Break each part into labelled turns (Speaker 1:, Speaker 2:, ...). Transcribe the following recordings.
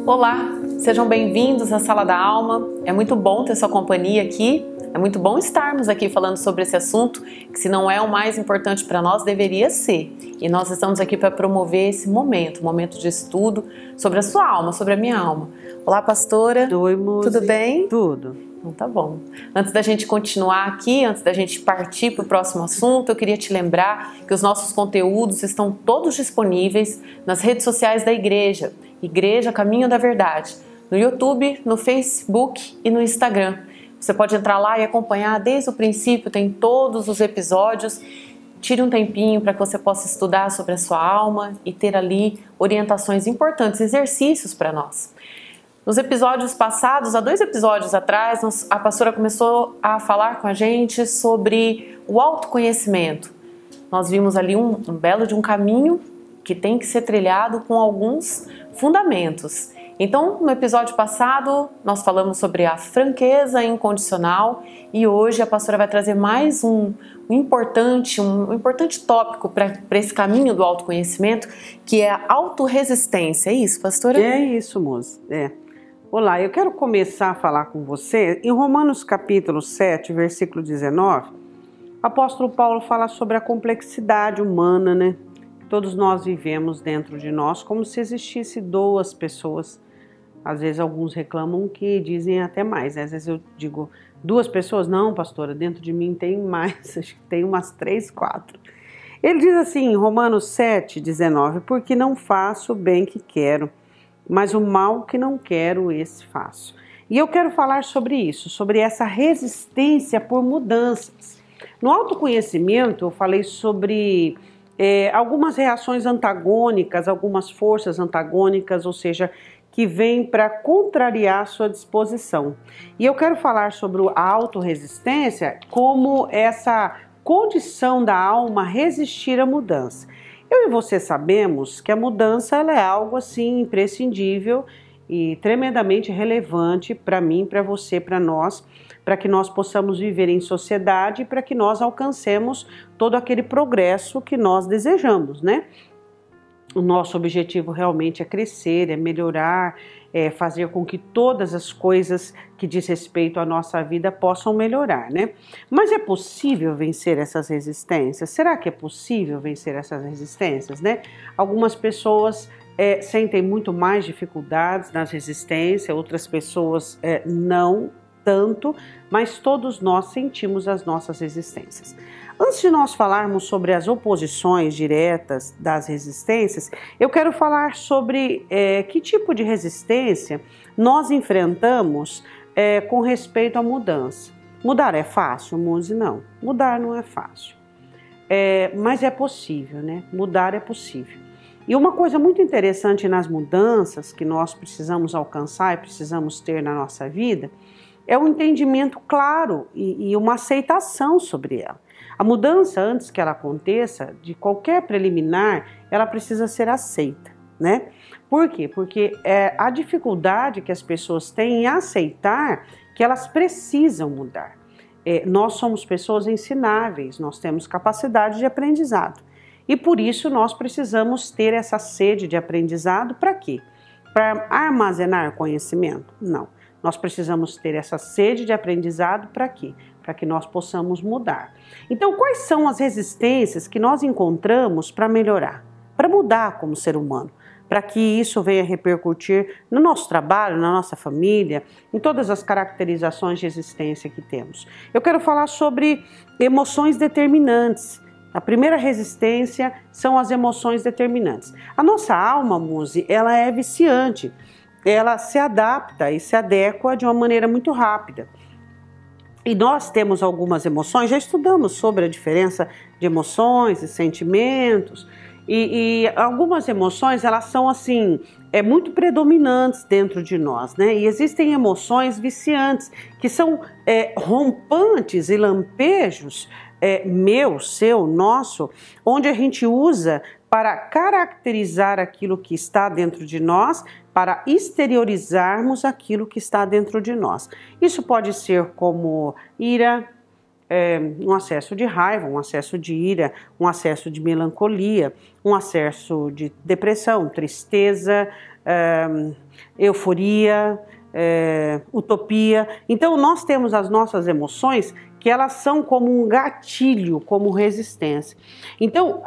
Speaker 1: Olá, sejam bem-vindos à Sala da Alma. É muito bom ter sua companhia aqui. É muito bom estarmos aqui falando sobre esse assunto, que se não é o mais importante para nós, deveria ser. E nós estamos aqui para promover esse momento, momento de estudo sobre a sua alma, sobre a minha alma. Olá, pastora.
Speaker 2: Oi, Muzi.
Speaker 1: Tudo bem?
Speaker 2: Tudo.
Speaker 1: Então tá bom. Antes da gente continuar aqui, antes da gente partir para o próximo assunto, eu queria te lembrar que os nossos conteúdos estão todos disponíveis nas redes sociais da igreja, Igreja Caminho da Verdade, no YouTube, no Facebook e no Instagram. Você pode entrar lá e acompanhar desde o princípio, tem todos os episódios. Tire um tempinho para que você possa estudar sobre a sua alma e ter ali orientações importantes, exercícios para nós. Nos episódios passados, há 2 episódios atrás, a pastora começou a falar com a gente sobre o autoconhecimento. Nós vimos ali um belo de um caminho que tem que ser trilhado com alguns fundamentos. Então, no episódio passado, nós falamos sobre a franqueza incondicional e hoje a pastora vai trazer mais um importante tópico para esse caminho do autoconhecimento, que é a autorresistência. É isso, pastora?
Speaker 2: É isso, moça. Olá, eu quero começar a falar com você em Romanos capítulo 7, versículo 19. O apóstolo Paulo fala sobre a complexidade humana, né? Todos nós vivemos dentro de nós como se existisse 2 pessoas. Às vezes alguns reclamam que dizem até mais, né? Às vezes eu digo 2 pessoas, não, pastora, dentro de mim tem mais, acho que tem umas 3, 4. Ele diz assim em Romanos 7, 19, porque não faço o bem que quero, mas o mal que não quero, esse faço. E eu quero falar sobre isso, sobre essa resistência por mudanças. No autoconhecimento eu falei sobre algumas reações antagônicas, algumas forças antagônicas, ou seja, que vêm para contrariar a sua disposição. E eu quero falar sobre a autorresistência como essa condição da alma resistir à mudança. Eu e você sabemos que a mudança ela é algo assim imprescindível e tremendamente relevante para mim, para você, para nós, para que nós possamos viver em sociedade e para que nós alcancemos todo aquele progresso que nós desejamos, né? O nosso objetivo realmente é crescer, é melhorar, é fazer com que todas as coisas que diz respeito à nossa vida possam melhorar, né? Mas é possível vencer essas resistências? Será que é possível vencer essas resistências, né? Algumas pessoas sentem muito mais dificuldades nas resistências, outras pessoas não tanto, mas todos nós sentimos as nossas resistências. Antes de nós falarmos sobre as oposições diretas das resistências, eu quero falar sobre que tipo de resistência nós enfrentamos com respeito à mudança. Mudar é fácil, Muzi? Não. Mudar não é fácil. Mas é possível, né? Mudar é possível. E uma coisa muito interessante nas mudanças que nós precisamos alcançar e precisamos ter na nossa vida é um entendimento claro e uma aceitação sobre ela. A mudança, antes que ela aconteça, de qualquer preliminar, ela precisa ser aceita, né? Por quê? Porque a dificuldade que as pessoas têm em aceitar que elas precisam mudar. Nós somos pessoas ensináveis, nós temos capacidade de aprendizado. E por isso nós precisamos ter essa sede de aprendizado para quê? Para armazenar conhecimento? Não. Nós precisamos ter essa sede de aprendizado para quê? Para que nós possamos mudar. Então, quais são as resistências que nós encontramos para melhorar? Para mudar como ser humano? Para que isso venha repercutir no nosso trabalho, na nossa família, em todas as caracterizações de existência que temos. Eu quero falar sobre emoções determinantes. A primeira resistência são as emoções determinantes. A nossa alma, Muzi, ela é viciante. Ela se adapta e se adequa de uma maneira muito rápida. E nós temos algumas emoções, já estudamos sobre a diferença de emoções e sentimentos, e algumas emoções, elas são assim, muito predominantes dentro de nós, né? E existem emoções viciantes, que são rompantes e lampejos, meu, seu, nosso, onde a gente usa para caracterizar aquilo que está dentro de nós, para exteriorizarmos aquilo que está dentro de nós. Isso pode ser como ira, um acesso de raiva, um acesso de ira, um acesso de melancolia, um acesso de depressão, tristeza, euforia, utopia. Então nós temos as nossas emoções que elas são como um gatilho, como resistência. Então,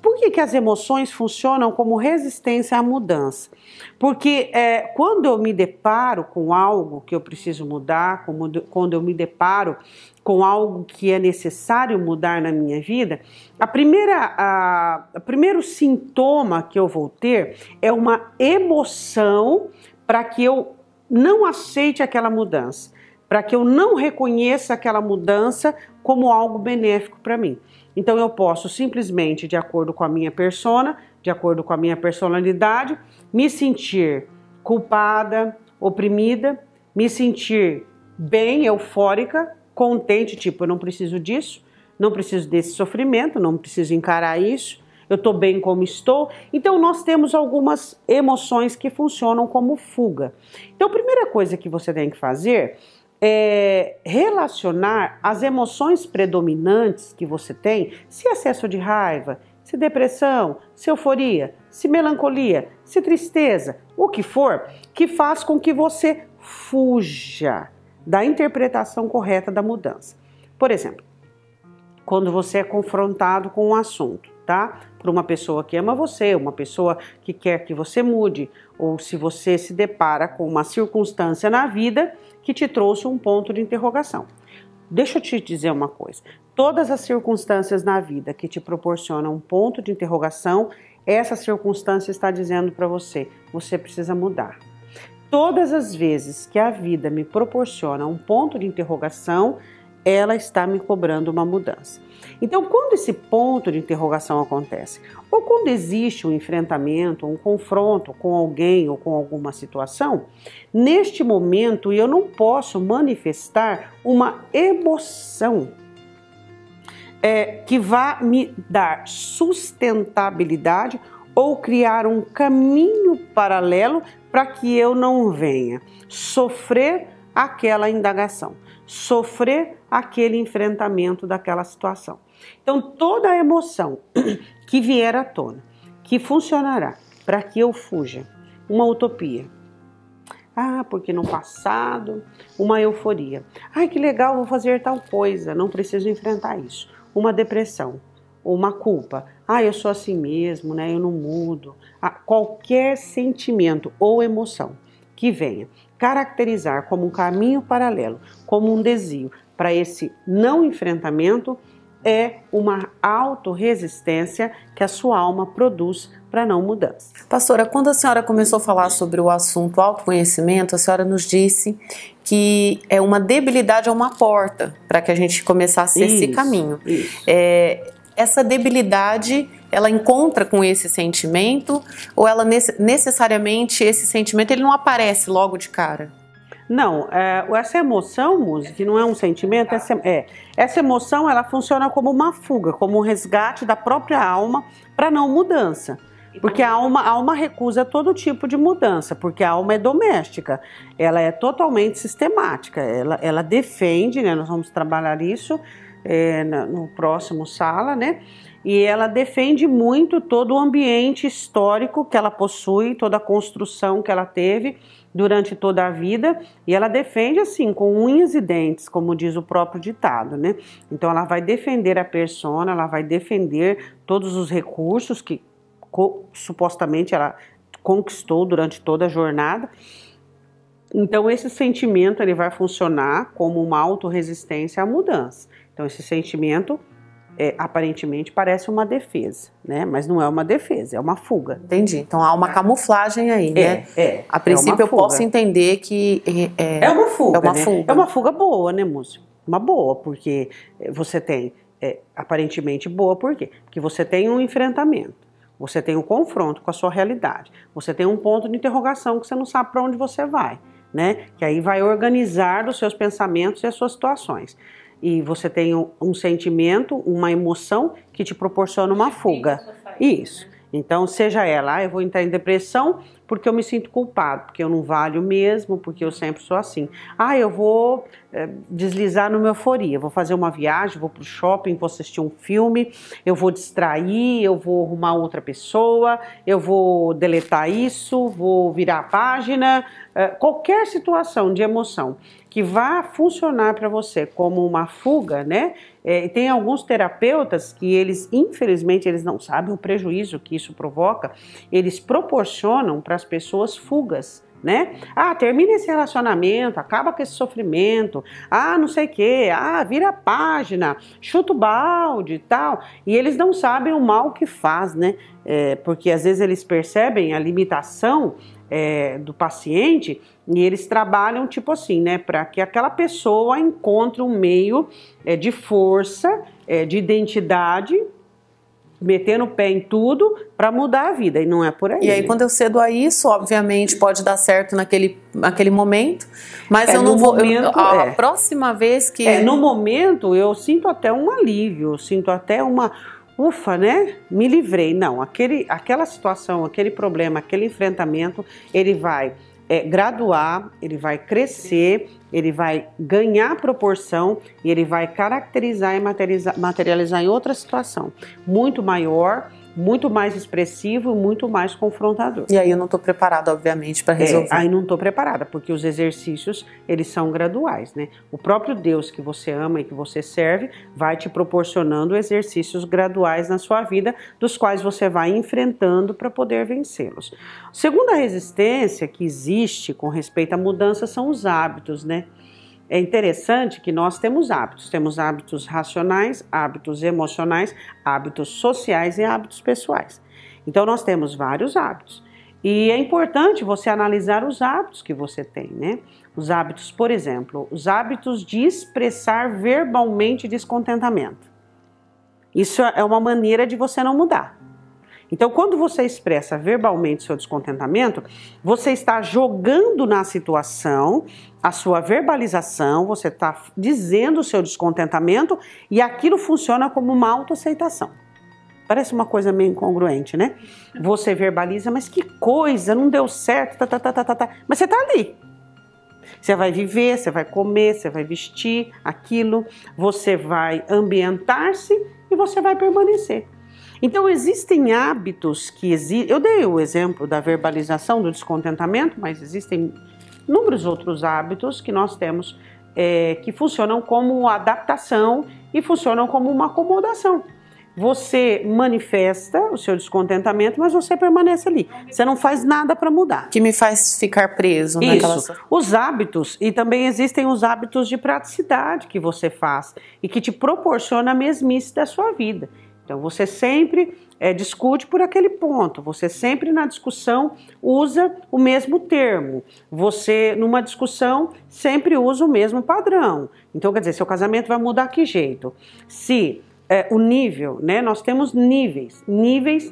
Speaker 2: por que as emoções funcionam como resistência à mudança? Porque quando eu me deparo com algo que eu preciso mudar, quando eu me deparo com algo que é necessário mudar na minha vida, o primeiro sintoma que eu vou ter é uma emoção para que eu não aceite aquela mudança, para que eu não reconheça aquela mudança como algo benéfico para mim. Então eu posso simplesmente, de acordo com a minha persona, de acordo com a minha personalidade, me sentir culpada, oprimida, me sentir bem, eufórica, contente, tipo, eu não preciso disso, não preciso desse sofrimento, não preciso encarar isso, eu estou bem como estou. Então nós temos algumas emoções que funcionam como fuga. Então a primeira coisa que você tem que fazer é relacionar as emoções predominantes que você tem, se excesso de raiva, se depressão, se euforia, se melancolia, se tristeza, o que for, que faz com que você fuja da interpretação correta da mudança. Por exemplo, quando você é confrontado com um assunto, tá? Por uma pessoa que ama você, uma pessoa que quer que você mude, ou se você se depara com uma circunstância na vida que te trouxe um ponto de interrogação. Deixa eu te dizer uma coisa, todas as circunstâncias na vida que te proporcionam um ponto de interrogação, essa circunstância está dizendo para você, você precisa mudar. Todas as vezes que a vida me proporciona um ponto de interrogação, ela está me cobrando uma mudança. Então, quando esse ponto de interrogação acontece, ou quando existe um enfrentamento, um confronto com alguém ou com alguma situação, neste momento eu não posso manifestar uma emoção que vá me dar sustentabilidade ou criar um caminho paralelo para que eu não venha sofrer aquela indagação, sofrer aquele enfrentamento daquela situação. Então, toda a emoção que vier à tona, que funcionará para que eu fuja, uma utopia. Porque no passado, uma euforia. Que legal, vou fazer tal coisa, não preciso enfrentar isso. Uma depressão, uma culpa. Eu sou assim mesmo, né? Eu não mudo. Qualquer sentimento ou emoção que venha caracterizar como um caminho paralelo, como um desvio para esse não enfrentamento, é uma autorresistência que a sua alma produz para não mudança.
Speaker 1: Pastora, quando a senhora começou a falar sobre o assunto autoconhecimento, a senhora nos disse que é uma debilidade, é uma porta para que a gente começasse esse caminho. Essa debilidade, ela encontra com esse sentimento ou ela necessariamente, esse sentimento, ele não aparece logo de cara?
Speaker 2: Não, essa emoção, Muzi, que não é um sentimento, essa emoção ela funciona como uma fuga, como um resgate da própria alma para não mudança. Porque a alma recusa todo tipo de mudança, porque a alma é doméstica, ela é totalmente sistemática, ela defende, né, nós vamos trabalhar isso no próximo sala, né? E ela defende muito todo o ambiente histórico que ela possui, toda a construção que ela teve durante toda a vida, e ela defende assim, com unhas e dentes, como diz o próprio ditado, né? Então ela vai defender a persona, ela vai defender todos os recursos que supostamente ela conquistou durante toda a jornada. Então esse sentimento ele vai funcionar como uma autorresistência à mudança. Então esse sentimento aparentemente parece uma defesa, né? Mas não é uma defesa, é uma fuga.
Speaker 1: Entendi. Então há uma camuflagem aí, né? A princípio eu posso entender que
Speaker 2: é uma fuga.
Speaker 1: É uma
Speaker 2: né?
Speaker 1: fuga.
Speaker 2: É uma fuga boa, né, Múcio? Uma boa, porque você tem aparentemente boa, por quê? Porque você tem um enfrentamento, você tem um confronto com a sua realidade, você tem um ponto de interrogação que você não sabe para onde você vai, né? Que aí vai organizar os seus pensamentos e as suas situações. E você tem um sentimento, uma emoção que te proporciona uma fuga. Isso. Então, seja ela, eu vou entrar em depressão porque eu me sinto culpado, porque eu não valho mesmo, porque eu sempre sou assim. Eu vou deslizar numa euforia. Vou fazer uma viagem, vou para o shopping, vou assistir um filme, eu vou distrair, eu vou arrumar outra pessoa, eu vou deletar isso, vou virar a página. Qualquer situação de emoção que vá funcionar para você como uma fuga, né? Tem alguns terapeutas que eles, infelizmente, eles não sabem o prejuízo que isso provoca, eles proporcionam para as pessoas fugas, né? Termina esse relacionamento, acaba com esse sofrimento, não sei o quê, vira a página, chuta o balde e tal, e eles não sabem o mal que faz, né? Porque às vezes eles percebem a limitação do paciente e eles trabalham tipo assim, né, para que aquela pessoa encontre um meio de força, de identidade, metendo o pé em tudo para mudar a vida, e não é por aí.
Speaker 1: E aí, quando eu cedo a isso, obviamente pode dar certo naquele momento, mas eu não vou. A próxima vez que.
Speaker 2: No momento eu sinto até um alívio, eu sinto até uma. Ufa, né? Me livrei. Não, aquela situação, aquele problema, aquele enfrentamento, ele vai graduar, ele vai crescer, ele vai ganhar proporção e ele vai caracterizar e materializar em outra situação muito maior, muito mais expressivo e muito mais confrontador.
Speaker 1: E aí eu não estou preparada, obviamente, para resolver.
Speaker 2: Aí não estou preparada, porque os exercícios, eles são graduais, né? O próprio Deus que você ama e que você serve vai te proporcionando exercícios graduais na sua vida, dos quais você vai enfrentando para poder vencê-los. Segunda resistência que existe com respeito à mudança são os hábitos, né? É interessante que nós temos hábitos racionais, hábitos emocionais, hábitos sociais e hábitos pessoais. Então nós temos vários hábitos e é importante você analisar os hábitos que você tem, né? Os hábitos, por exemplo, os hábitos de expressar verbalmente descontentamento. Isso é uma maneira de você não mudar. Então, quando você expressa verbalmente seu descontentamento, você está jogando na situação a sua verbalização, você está dizendo o seu descontentamento e aquilo funciona como uma autoaceitação. Parece uma coisa meio incongruente, né? Você verbaliza, mas que coisa, não deu certo, mas você está ali. Você vai viver, você vai comer, você vai vestir aquilo, você vai ambientar-se e você vai permanecer. Então existem hábitos que eu dei o exemplo da verbalização do descontentamento, mas existem inúmeros outros hábitos que nós temos que funcionam como adaptação e funcionam como uma acomodação. Você manifesta o seu descontentamento, mas você permanece ali. Você não faz nada para mudar.
Speaker 1: Que me faz ficar preso naquela...
Speaker 2: Isso. Os hábitos, e também existem os hábitos de praticidade que você faz e que te proporciona a mesmice da sua vida. Então você sempre discute por aquele ponto, você sempre na discussão usa o mesmo termo, você numa discussão sempre usa o mesmo padrão. Então quer dizer, seu casamento vai mudar que jeito? Se o nível, né, nós temos níveis,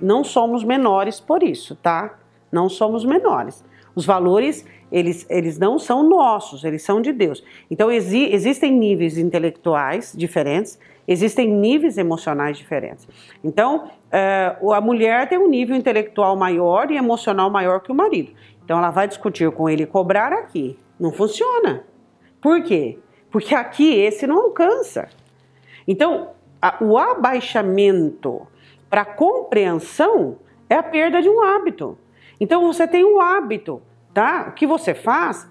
Speaker 2: não somos menores por isso, tá? Não somos menores. Os valores, eles não são nossos, eles são de Deus. Então existem níveis intelectuais diferentes, existem níveis emocionais diferentes. Então, a mulher tem um nível intelectual maior e emocional maior que o marido. Então, ela vai discutir com ele e cobrar aqui. Não funciona. Por quê? Porque aqui esse não alcança. Então, o abaixamento para compreensão é a perda de um hábito. Então, você tem um hábito, tá? O que você faz,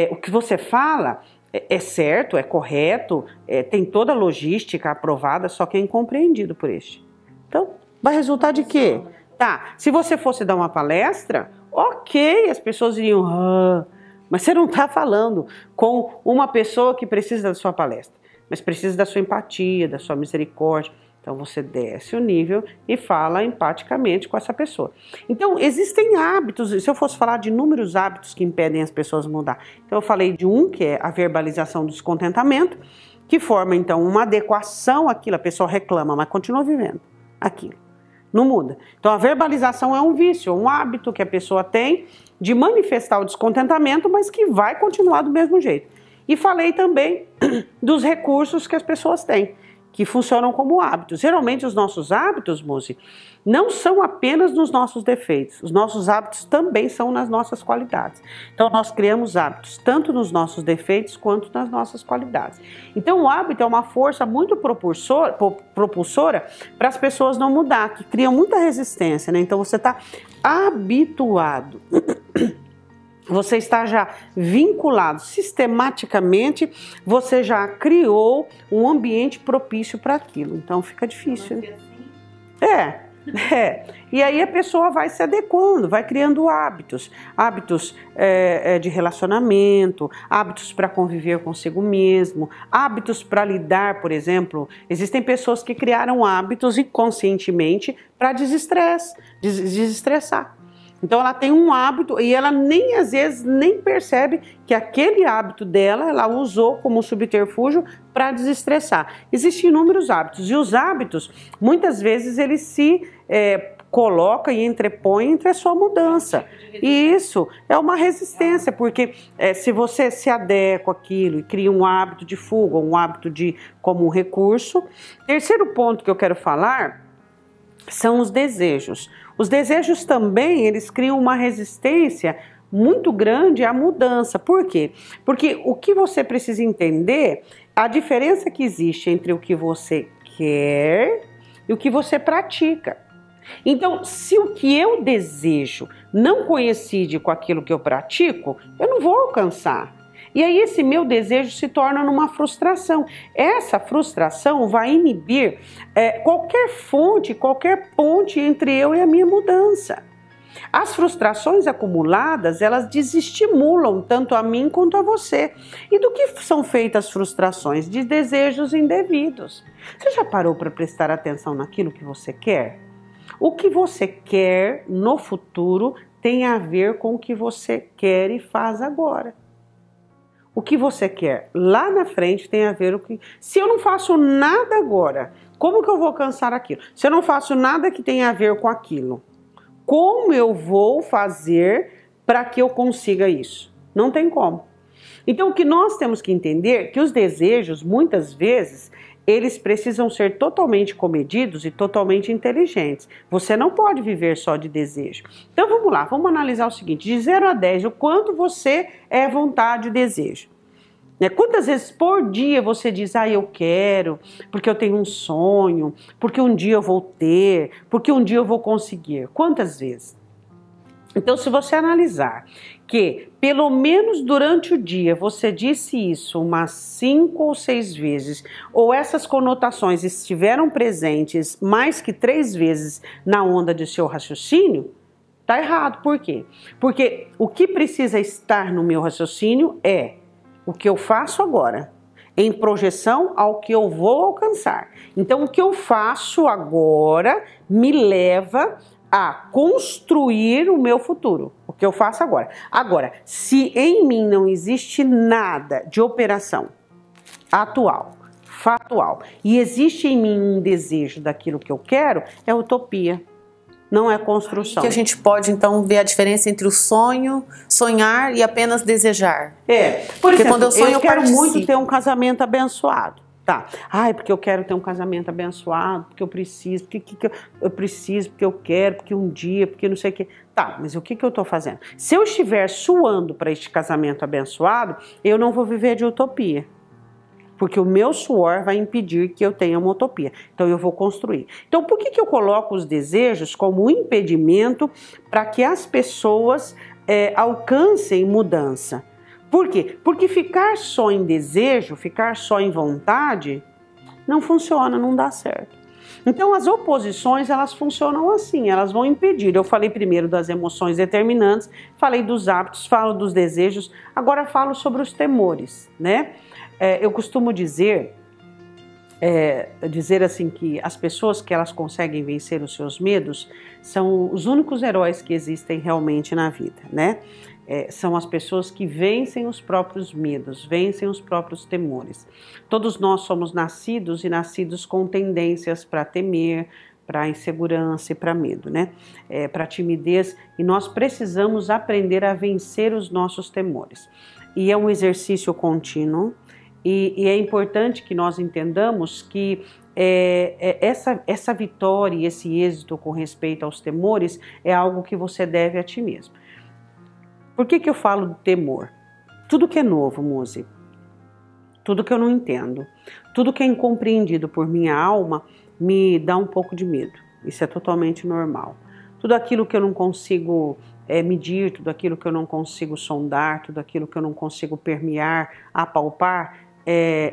Speaker 2: o que você fala... É certo, é correto, tem toda a logística aprovada, só que é incompreendido por este. Então, vai resultar de quê? Tá, se você fosse dar uma palestra, ok, as pessoas iriam, mas você não está falando com uma pessoa que precisa da sua palestra, mas precisa da sua empatia, da sua misericórdia. Então você desce o nível e fala empaticamente com essa pessoa. Então existem hábitos, se eu fosse falar de inúmeros hábitos que impedem as pessoas a mudar. Então eu falei de um, que é a verbalização do descontentamento, que forma então uma adequação àquilo, a pessoa reclama, mas continua vivendo aquilo, não muda. Então a verbalização é um vício, um hábito que a pessoa tem de manifestar o descontentamento, mas que vai continuar do mesmo jeito. E falei também dos recursos que as pessoas têm. que funcionam como hábitos. Geralmente os nossos hábitos, Muzi, não são apenas nos nossos defeitos. Os nossos hábitos também são nas nossas qualidades. Então nós criamos hábitos tanto nos nossos defeitos quanto nas nossas qualidades. Então o hábito é uma força muito propulsora para as pessoas não mudar, que criam muita resistência, né? Então você está habituado. Você está já vinculado sistematicamente, você já criou um ambiente propício para aquilo. Então fica difícil, né? E aí a pessoa vai se adequando, vai criando hábitos de relacionamento, hábitos para conviver consigo mesmo, hábitos para lidar, por exemplo, existem pessoas que criaram hábitos inconscientemente para desestressar. Então ela tem um hábito e ela às vezes nem percebe que aquele hábito dela, ela usou como subterfúgio para desestressar. Existem inúmeros hábitos e os hábitos, muitas vezes eles se colocam e entrepõem entre a sua mudança. E isso é uma resistência, porque se você se adequa àquilo e cria um hábito de fuga, um hábito como um recurso. Terceiro ponto que eu quero falar são os desejos. Os desejos também, eles criam uma resistência muito grande à mudança. Por quê? Porque o que você precisa entender, a diferença que existe entre o que você quer e o que você pratica. Então, se o que eu desejo não coincide com aquilo que eu pratico, eu não vou alcançar. E aí esse meu desejo se torna numa frustração. Essa frustração vai inibir qualquer fonte, qualquer ponte entre eu e a minha mudança. As frustrações acumuladas, elas desestimulam tanto a mim quanto a você. E do que são feitas as frustrações? De desejos indevidos. Você já parou para prestar atenção naquilo que você quer? O que você quer no futuro tem a ver com o que você quer e faz agora. O que você quer lá na frente tem a ver com... Se eu não faço nada agora, como que eu vou alcançar aquilo? Se eu não faço nada que tenha a ver com aquilo, como eu vou fazer para que eu consiga isso? Não tem como. Então o que nós temos que entender é que os desejos, muitas vezes, eles precisam ser totalmente comedidos e totalmente inteligentes. Você não pode viver só de desejo. Então vamos lá, vamos analisar o seguinte, de 0 a 10, o quanto você é vontade e desejo. Quantas vezes por dia você diz, eu quero, porque eu tenho um sonho, porque um dia eu vou ter, porque um dia eu vou conseguir. Quantas vezes? Então se você analisar que pelo menos durante o dia você disse isso umas 5 ou 6 vezes, ou essas conotações estiveram presentes mais que 3 vezes na onda de seu raciocínio, tá errado. Por quê? Porque o que precisa estar no meu raciocínio é o que eu faço agora, em projeção ao que eu vou alcançar. Então o que eu faço agora me leva a construir o meu futuro, o que eu faço agora. Agora, se em mim não existe nada de operação atual, factual, e existe em mim um desejo daquilo que eu quero, é utopia, não é construção.
Speaker 1: Que a gente pode então ver a diferença entre o sonho, sonhar e apenas desejar.
Speaker 2: Por exemplo, quando eu sonho, eu quero
Speaker 1: participo.
Speaker 2: muito ter um casamento abençoado. Tá, porque eu quero ter um casamento abençoado, porque eu preciso, porque eu quero, porque um dia, porque não sei o que. Tá, mas o que eu tô fazendo? Se eu estiver suando para este casamento abençoado, eu não vou viver de utopia. Porque o meu suor vai impedir que eu tenha uma utopia. Então eu vou construir. Então por que eu coloco os desejos como um impedimento para que as pessoas alcancem mudança? Por quê? Porque ficar só em desejo, ficar só em vontade, não funciona, não dá certo. Então as oposições, elas funcionam assim, elas vão impedir. Eu falei primeiro das emoções determinantes, falei dos hábitos, falo dos desejos, agora falo sobre os temores, né? Eu costumo dizer assim que as pessoas que elas conseguem vencer os seus medos são os únicos heróis que existem realmente na vida, né? São as pessoas que vencem os próprios medos, vencem os próprios temores. Todos nós somos nascidos e nascidos com tendências para temer, para insegurança e para medo, né? Para timidez, e nós precisamos aprender a vencer os nossos temores. E é um exercício contínuo, E é importante que nós entendamos que essa vitória e esse êxito com respeito aos temores é algo que você deve a ti mesmo. Por que eu falo do temor? Tudo que é novo, Muzi, tudo que eu não entendo, tudo que é incompreendido por minha alma me dá um pouco de medo. Isso é totalmente normal. Tudo aquilo que eu não consigo medir, tudo aquilo que eu não consigo sondar, tudo aquilo que eu não consigo permear, apalpar,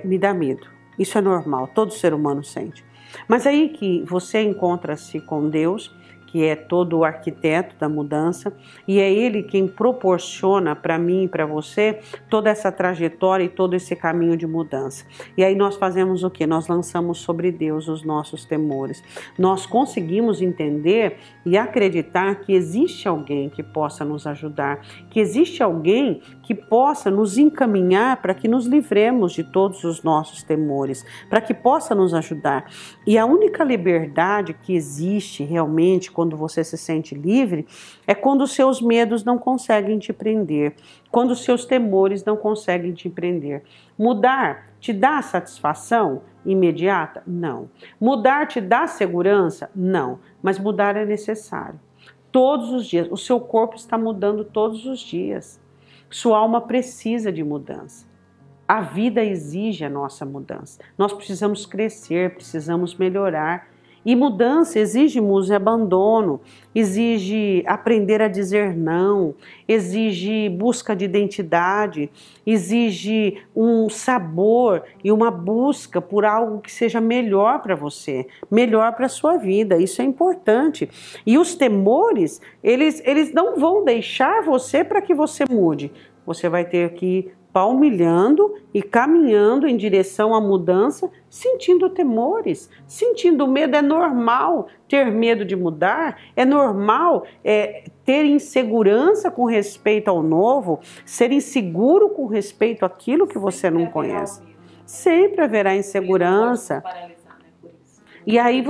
Speaker 2: me dá medo. Isso é normal, todo ser humano sente. Mas aí que você encontra-se com Deus, que é todo o arquiteto da mudança, e é Ele quem proporciona para mim e para você toda essa trajetória e todo esse caminho de mudança. E aí nós fazemos o quê? Nós lançamos sobre Deus os nossos temores. Nós conseguimos entender e acreditar que existe alguém que possa nos ajudar, que existe alguém que possa nos encaminhar para que nos livremos de todos os nossos temores, para que possa nos ajudar. E a única liberdade que existe realmente quando você se sente livre, é quando os seus medos não conseguem te prender, quando os seus temores não conseguem te prender. Mudar te dá satisfação imediata? Não. Mudar te dá segurança? Não. Mas mudar é necessário. Todos os dias. O seu corpo está mudando todos os dias. Sua alma precisa de mudança. A vida exige a nossa mudança. Nós precisamos crescer, precisamos melhorar. E mudança exige abandono, exige aprender a dizer não, exige busca de identidade, exige um sabor e uma busca por algo que seja melhor para você, melhor para a sua vida. Isso é importante. E os temores, eles não vão deixar você para que você mude. Você vai ter que palmilhando e caminhando em direção à mudança, sentindo temores, sentindo medo. É normal ter medo de mudar, é normal ter insegurança com respeito ao novo, ser inseguro com respeito àquilo que você não conhece. Sempre haverá insegurança. E aí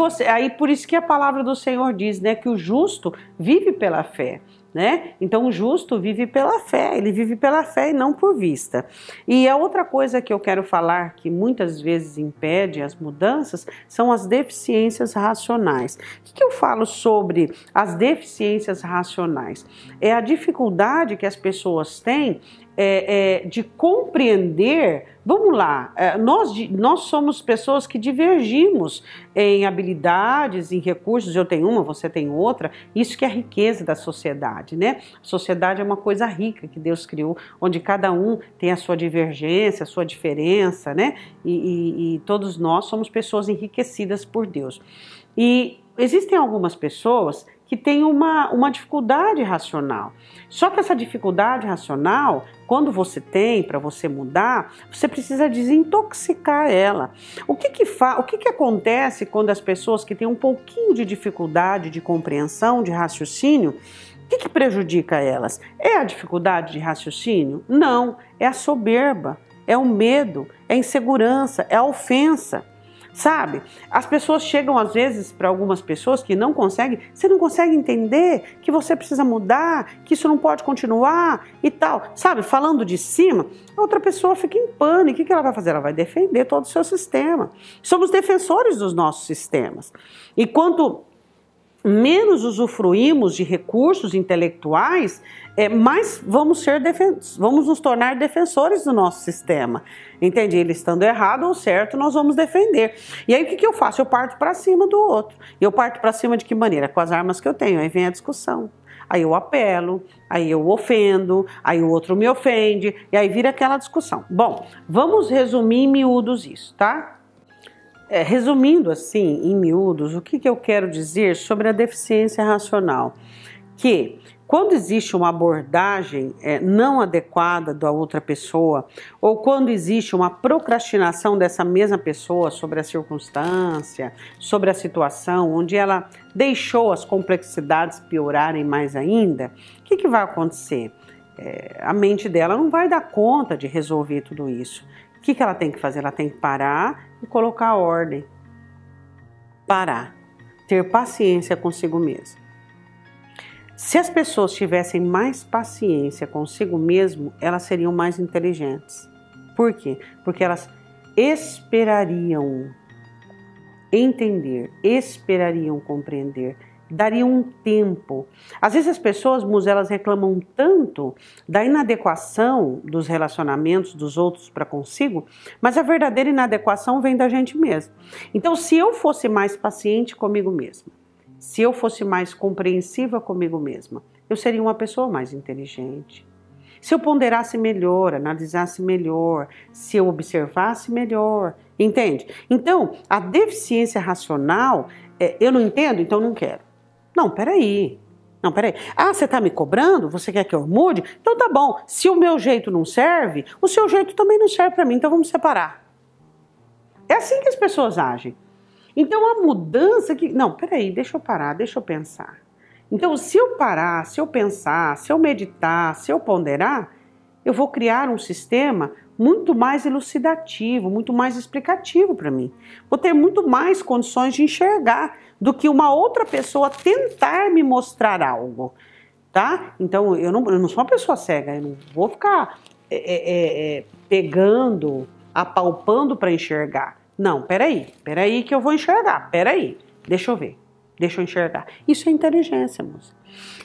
Speaker 2: por isso que a palavra do Senhor diz, né, que o justo vive pela fé. Né? Então o justo vive pela fé, ele vive pela fé e não por vista. E a outra coisa que eu quero falar que muitas vezes impede as mudanças são as deficiências racionais. O que eu falo sobre as deficiências racionais? É a dificuldade que as pessoas têm de compreender. Vamos lá, nós somos pessoas que divergimos em habilidades, em recursos. Eu tenho uma, você tem outra. Isso que é a riqueza da sociedade, né? A sociedade é uma coisa rica que Deus criou, onde cada um tem a sua divergência, a sua diferença, né? E todos nós somos pessoas enriquecidas por Deus. E existem algumas pessoas que têm uma dificuldade racional. Só que essa dificuldade racional, quando você tem, para você mudar, você precisa desintoxicar ela. O que acontece quando as pessoas que têm um pouquinho de dificuldade de compreensão, de raciocínio, o que prejudica elas? É a dificuldade de raciocínio? Não, é a soberba, é o medo, é a insegurança, é a ofensa. Sabe, as pessoas chegam às vezes para algumas pessoas que não conseguem, você não consegue entender que você precisa mudar, que isso não pode continuar e tal, sabe, falando de cima, a outra pessoa fica em pânico. O que ela vai fazer? Ela vai defender todo o seu sistema. Somos defensores dos nossos sistemas. E quanto menos usufruímos de recursos intelectuais, mais vamos nos tornar defensores do nosso sistema. Entende? Ele estando errado ou certo, nós vamos defender. E aí o que eu faço? Eu parto para cima do outro. E eu parto para cima de que maneira? Com as armas que eu tenho. Aí vem a discussão. Aí eu apelo, aí eu ofendo, aí o outro me ofende, e aí vira aquela discussão. Bom, vamos resumir em miúdos isso, tá? Resumindo assim, em miúdos, o que eu quero dizer sobre a deficiência racional? Que quando existe uma abordagem não adequada da outra pessoa, ou quando existe uma procrastinação dessa mesma pessoa sobre a circunstância, sobre a situação, onde ela deixou as complexidades piorarem mais ainda, o que vai acontecer? A mente dela não vai dar conta de resolver tudo isso. O que ela tem que fazer? Ela tem que parar e colocar ordem. Parar. Ter paciência consigo mesma. Se as pessoas tivessem mais paciência consigo mesmo, elas seriam mais inteligentes. Por quê? Porque elas esperariam entender, esperariam compreender, dariam um tempo. Às vezes as pessoas, Muzi, elas reclamam tanto da inadequação dos relacionamentos dos outros para consigo, mas a verdadeira inadequação vem da gente mesmo. Então, se eu fosse mais paciente comigo mesma, se eu fosse mais compreensiva comigo mesma, eu seria uma pessoa mais inteligente. Se eu ponderasse melhor, analisasse melhor, se eu observasse melhor, entende? Então, a deficiência racional, eu não entendo, então não quero. Não, peraí. Não, peraí. Ah, você está me cobrando? Você quer que eu mude? Então tá bom. Se o meu jeito não serve, o seu jeito também não serve para mim, então vamos separar. É assim que as pessoas agem. Então a mudança que... Não, peraí, deixa eu parar, deixa eu pensar. Então se eu parar, se eu pensar, se eu meditar, se eu ponderar, eu vou criar um sistema muito mais elucidativo, muito mais explicativo para mim. Vou ter muito mais condições de enxergar do que uma outra pessoa tentar me mostrar algo, tá? Então, eu não sou uma pessoa cega, eu não vou ficar pegando, apalpando para enxergar. Não, peraí que eu vou enxergar, peraí, deixa eu ver, deixa eu enxergar. Isso é inteligência, moça.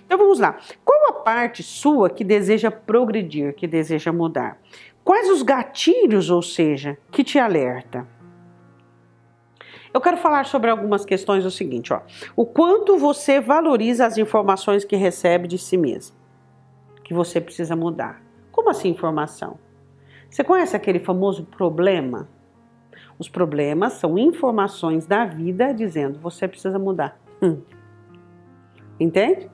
Speaker 2: Então, vamos lá. Qual a parte sua que deseja progredir, que deseja mudar? Quais os gatilhos, ou seja, que te alerta? Eu quero falar sobre algumas questões o seguinte, ó. O quanto você valoriza as informações que recebe de si mesmo, que você precisa mudar. Como assim informação? Você conhece aquele famoso problema? Os problemas são informações da vida dizendo, você precisa mudar. Entende?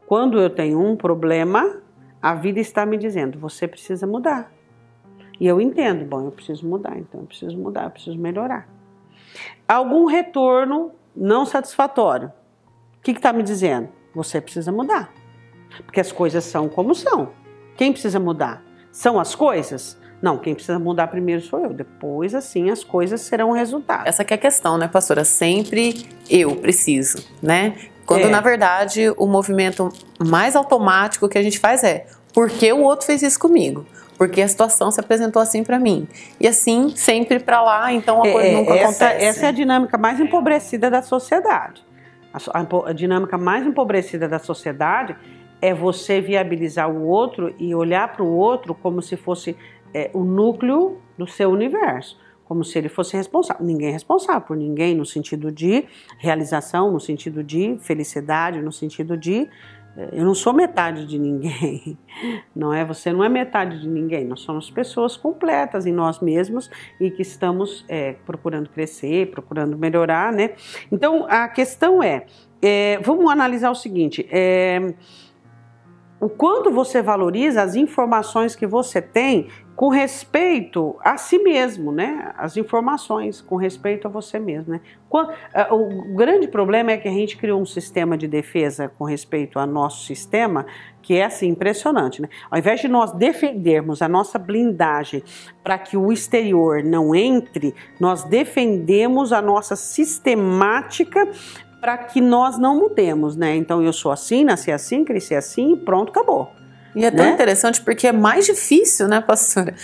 Speaker 2: Quando eu tenho um problema, a vida está me dizendo, você precisa mudar. E eu entendo, bom, eu preciso mudar, então eu preciso mudar, eu preciso melhorar. Algum retorno não satisfatório. O que está me dizendo? Você precisa mudar. Porque as coisas são como são. Quem precisa mudar? São as coisas? Não, quem precisa mudar primeiro sou eu. Depois, assim, as coisas serão o resultado.
Speaker 1: Essa que é a questão, né, pastora? Sempre eu preciso, né? Quando, na verdade, o movimento mais automático que a gente faz é porque o outro fez isso comigo? Porque a situação se apresentou assim para mim. E assim, sempre para lá, então a coisa nunca acontece.
Speaker 2: Essa é a dinâmica mais empobrecida da sociedade. A dinâmica mais empobrecida da sociedade é você viabilizar o outro e olhar para o outro como se fosse o núcleo do seu universo. Como se ele fosse responsável. Ninguém é responsável por ninguém no sentido de realização, no sentido de felicidade, no sentido de... Eu não sou metade de ninguém, não é? Você não é metade de ninguém, nós somos pessoas completas em nós mesmos e que estamos procurando crescer, procurando melhorar, né? Então, a questão vamos analisar o seguinte, o quanto você valoriza as informações que você tem com respeito a si mesmo, né? As informações com respeito a você mesmo, né? O grande problema é que a gente criou um sistema de defesa com respeito ao nosso sistema que é assim, impressionante, né? Ao invés de nós defendermos a nossa blindagem para que o exterior não entre, nós defendemos a nossa sistemática para que nós não mudemos, né? Então eu sou assim, nasci assim, cresci assim e pronto, acabou.
Speaker 1: E é tão interessante porque é mais difícil, né, pastora?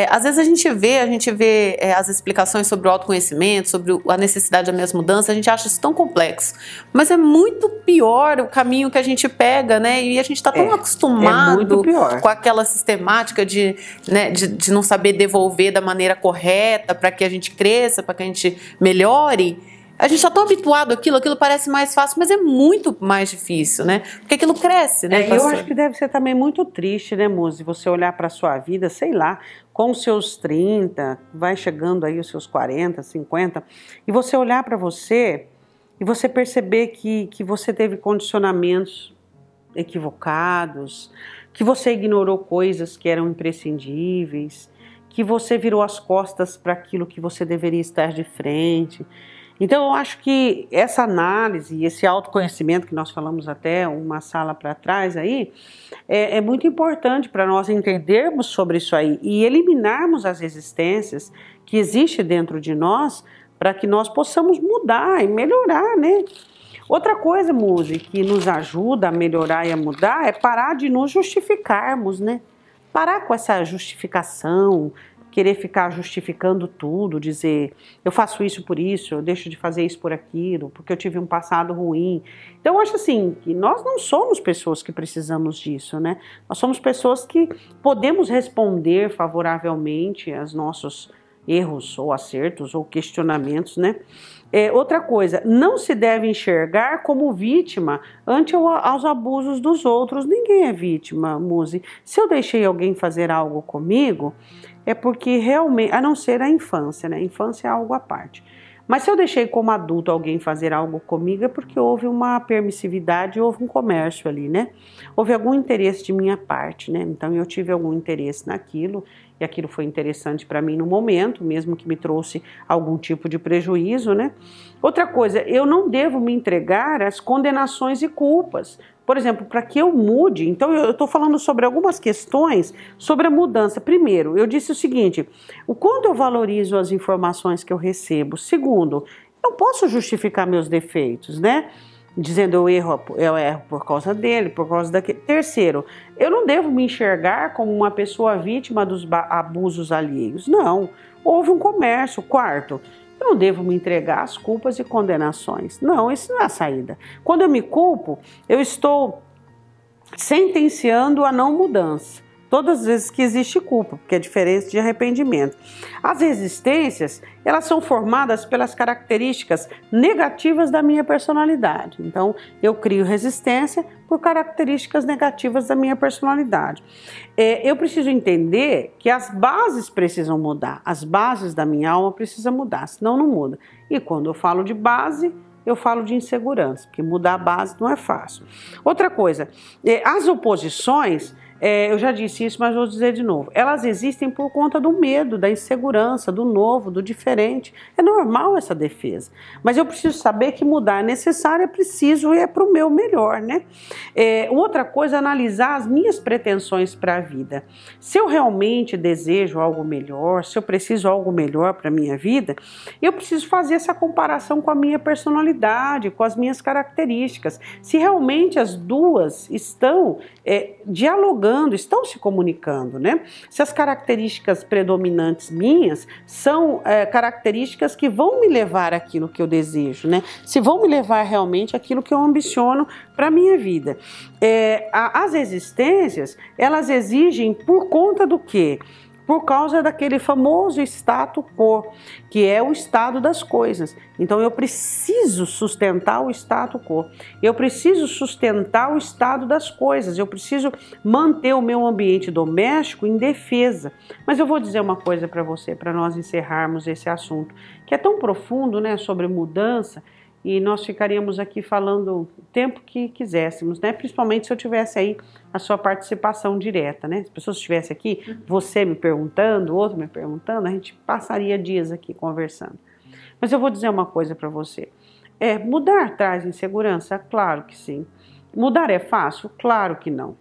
Speaker 1: Às vezes a gente vê as explicações sobre o autoconhecimento, sobre a necessidade das minhas mudanças, a gente acha isso tão complexo. Mas é muito pior o caminho que a gente pega, né? E a gente está tão acostumado com aquela sistemática de não saber devolver da maneira correta para que a gente cresça, para que a gente melhore. A gente está tão habituado àquilo, aquilo parece mais fácil, mas é muito mais difícil, né? Porque aquilo cresce, né?
Speaker 2: Eu acho que deve ser também muito triste, né, Muzi? Você olhar para a sua vida, sei lá, com os seus 30, vai chegando aí os seus 40, 50, e você olhar para você e você perceber que você teve condicionamentos equivocados, que você ignorou coisas que eram imprescindíveis, que você virou as costas para aquilo que você deveria estar de frente. Então eu acho que essa análise e esse autoconhecimento que nós falamos até uma sala para trás aí, é muito importante para nós entendermos sobre isso aí e eliminarmos as resistências que existem dentro de nós para que nós possamos mudar e melhorar, né? Outra coisa, Muzi, que nos ajuda a melhorar e a mudar é parar de nos justificarmos, né? parar com essa justificação, querer ficar justificando tudo, dizer eu faço isso por isso, eu deixo de fazer isso por aquilo, porque eu tive um passado ruim. Então eu acho assim, que nós não somos pessoas que precisamos disso, né? Nós somos pessoas que podemos responder favoravelmente aos nossos erros ou acertos ou questionamentos, né? Outra coisa, não se deve enxergar como vítima ante aos abusos dos outros. Ninguém é vítima, Muzi. Se eu deixei alguém fazer algo comigo, é porque realmente, a não ser a infância, né? A infância é algo à parte. Mas se eu deixei como adulto alguém fazer algo comigo, é porque houve uma permissividade, houve um comércio ali, né? Houve algum interesse de minha parte, né? Então eu tive algum interesse naquilo, e aquilo foi interessante para mim no momento, mesmo que me trouxe algum tipo de prejuízo, né? Outra coisa, eu não devo me entregar às condenações e culpas. Por exemplo, para que eu mude, então eu estou falando sobre algumas questões sobre a mudança. Primeiro, eu disse o seguinte, o quanto eu valorizo as informações que eu recebo. Segundo, eu posso justificar meus defeitos, né? Dizendo eu erro por causa dele, por causa daquele. Terceiro, eu não devo me enxergar como uma pessoa vítima dos abusos alheios. Não, houve um comércio. Quarto, eu não devo me entregar às culpas e condenações. Não, isso não é a saída. Quando eu me culpo, eu estou sentenciando a não mudança. Todas as vezes que existe culpa, porque é diferente de arrependimento. As resistências, elas são formadas pelas características negativas da minha personalidade. Então, eu crio resistência por características negativas da minha personalidade. Eu preciso entender que as bases precisam mudar, as bases da minha alma precisam mudar, senão não muda. E quando eu falo de base, eu falo de insegurança, porque mudar a base não é fácil. Outra coisa, as oposições, eu já disse isso, mas vou dizer de novo, elas existem por conta do medo, da insegurança, do novo, do diferente. É normal essa defesa, mas eu preciso saber que mudar é necessário, é preciso e é para o meu melhor, né? Outra coisa é analisar as minhas pretensões para a vida. Se eu realmente desejo algo melhor, se eu preciso algo melhor para a minha vida, eu preciso fazer essa comparação com a minha personalidade, com as minhas características. Se realmente as duas estão dialogando, estão se comunicando, né? Se as características predominantes minhas são características que vão me levar àquilo que eu desejo, né? Se vão me levar realmente àquilo que eu ambiciono para a minha vida. As existências, elas exigem por conta do quê? Por causa daquele famoso status quo, que é o estado das coisas. Então eu preciso sustentar o status quo, eu preciso sustentar o estado das coisas, eu preciso manter o meu ambiente doméstico em defesa. Mas eu vou dizer uma coisa para você, para nós encerrarmos esse assunto, que é tão profundo, né, sobre mudança, e nós ficaríamos aqui falando o tempo que quiséssemos, né? Principalmente se eu tivesse aí a sua participação direta, né? Se as pessoas estivessem aqui, você me perguntando, outro me perguntando, a gente passaria dias aqui conversando. Mas eu vou dizer uma coisa para você. Mudar traz insegurança? Claro que sim. Mudar é fácil? Claro que não.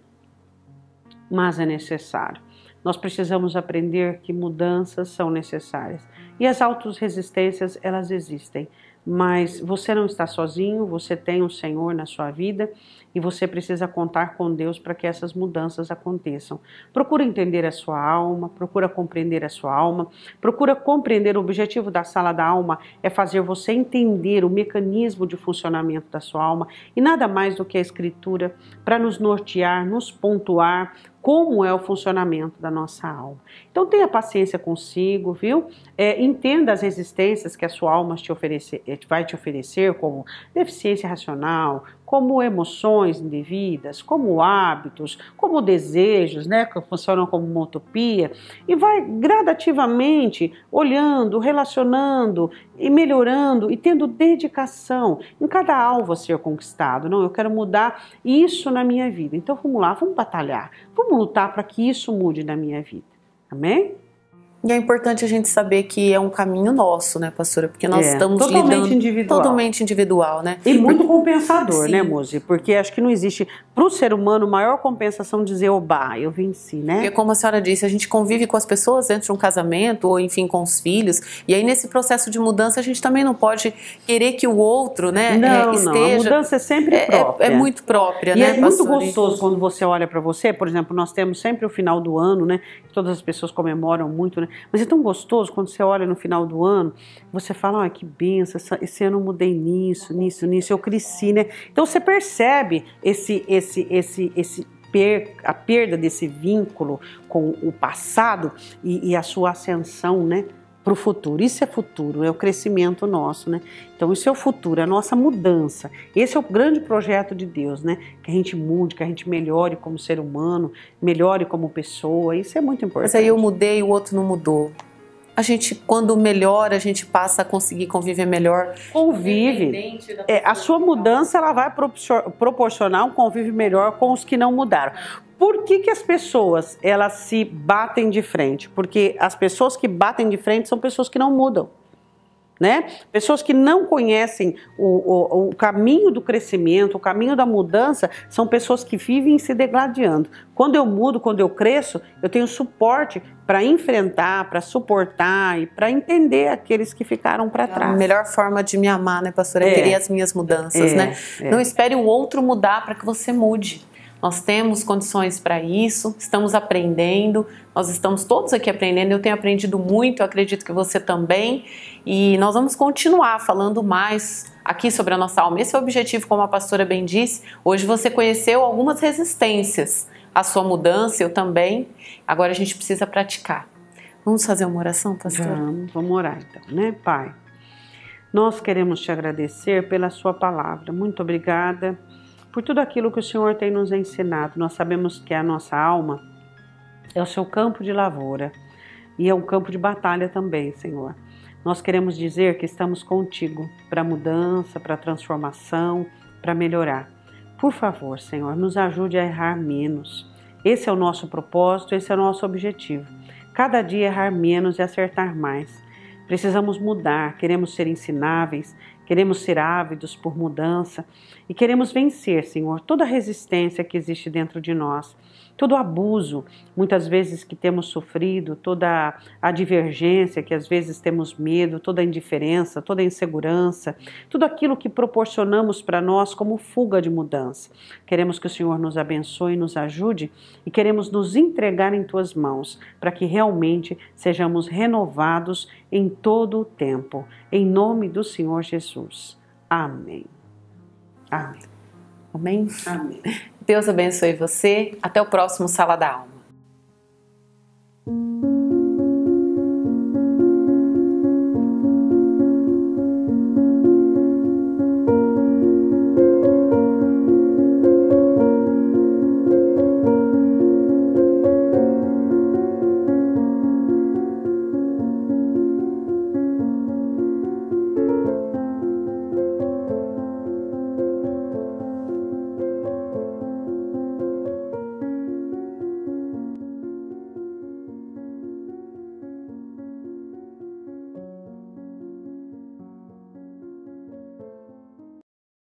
Speaker 2: Mas é necessário. Nós precisamos aprender que mudanças são necessárias. E as autorresistências, elas existem. Mas você não está sozinho, você tem o Senhor na sua vida e você precisa contar com Deus para que essas mudanças aconteçam. Procura entender a sua alma, procura compreender a sua alma, procura compreender o objetivo da sala da alma é fazer você entender o mecanismo de funcionamento da sua alma e nada mais do que a Escritura para nos nortear, nos pontuar como é o funcionamento da nossa alma. Então tenha paciência consigo, viu? Entenda as resistências que a sua alma vai te oferecer, como deficiência racional, como emoções indevidas, como hábitos, como desejos, né, que funcionam como uma utopia, e vai gradativamente olhando, relacionando e melhorando e tendo dedicação em cada alvo a ser conquistado. Não, eu quero mudar isso na minha vida. Então vamos lá, vamos batalhar, vamos lutar para que isso mude na minha vida. Amém?
Speaker 1: E é importante a gente saber que é um caminho nosso, né, pastora? Porque nós estamos
Speaker 2: totalmente
Speaker 1: lidando
Speaker 2: individual.
Speaker 1: Totalmente individual, né?
Speaker 2: E muito compensador, né, Muzi? Porque acho que não existe para o ser humano, maior compensação dizer, oba, eu venci, né?
Speaker 1: Porque como a senhora disse, a gente convive com as pessoas dentro de um casamento, ou enfim, com os filhos, e aí nesse processo de mudança a gente também não pode querer que o outro, né, esteja...
Speaker 2: Não, a mudança é sempre própria.
Speaker 1: É muito própria,
Speaker 2: e
Speaker 1: né,
Speaker 2: é muito gostoso quando você olha para você, por exemplo, nós temos sempre o final do ano, né, todas as pessoas comemoram muito, né, mas é tão gostoso quando você olha no final do ano, você fala, que benção, esse ano eu mudei nisso, eu cresci, né, então você percebe a perda desse vínculo com o passado e a sua ascensão, né, para o futuro. Isso é futuro, é o crescimento nosso, né? Então isso é o futuro, é a nossa mudança. Esse é o grande projeto de Deus, né? Que a gente mude, que a gente melhore como ser humano, melhore como pessoa. Isso é muito importante.
Speaker 1: Mas aí eu mudei e o outro não mudou. A gente, quando melhora, a gente passa a conseguir conviver melhor.
Speaker 2: Convive. A sua mudança ela vai proporcionar um convívio melhor com os que não mudaram. Por que as pessoas elas se batem de frente? Porque as pessoas que batem de frente são pessoas que não mudam. Né? Pessoas que não conhecem o caminho do crescimento, o caminho da mudança, são pessoas que vivem se degladiando. Quando eu mudo, quando eu cresço, eu tenho suporte para enfrentar, para suportar e para entender aqueles que ficaram para trás.
Speaker 1: A melhor forma de me amar, né, pastora? É querer as minhas mudanças, né? Não espere o outro mudar para que você mude. Nós temos condições para isso, estamos aprendendo, nós estamos todos aqui aprendendo, eu tenho aprendido muito, eu acredito que você também, e nós vamos continuar falando mais aqui sobre a nossa alma. Esse é o objetivo, como a pastora bem disse. Hoje você conheceu algumas resistências à sua mudança, eu também, agora a gente precisa praticar. Vamos fazer uma oração, pastora?
Speaker 2: Vamos orar então, né, Pai? Nós queremos te agradecer pela sua palavra, muito obrigada por tudo aquilo que o Senhor tem nos ensinado. Nós sabemos que a nossa alma é o seu campo de lavoura e é um campo de batalha também, Senhor. Nós queremos dizer que estamos contigo para mudança, para transformação, para melhorar. Por favor, Senhor, nos ajude a errar menos. Esse é o nosso propósito, esse é o nosso objetivo. Cada dia errar menos e acertar mais. Precisamos mudar, queremos ser ensináveis, queremos ser ávidos por mudança e queremos vencer, Senhor, toda a resistência que existe dentro de nós, todo o abuso, muitas vezes que temos sofrido, toda a divergência que às vezes temos medo, toda a indiferença, toda a insegurança, tudo aquilo que proporcionamos para nós como fuga de mudança. Queremos que o Senhor nos abençoe e nos ajude e queremos nos entregar em Tuas mãos para que realmente sejamos renovados em todo o tempo. Em nome do Senhor Jesus. Amém. Amém.
Speaker 1: Amém?
Speaker 2: Amém.
Speaker 1: Deus abençoe você. Até o próximo Sala da Alma.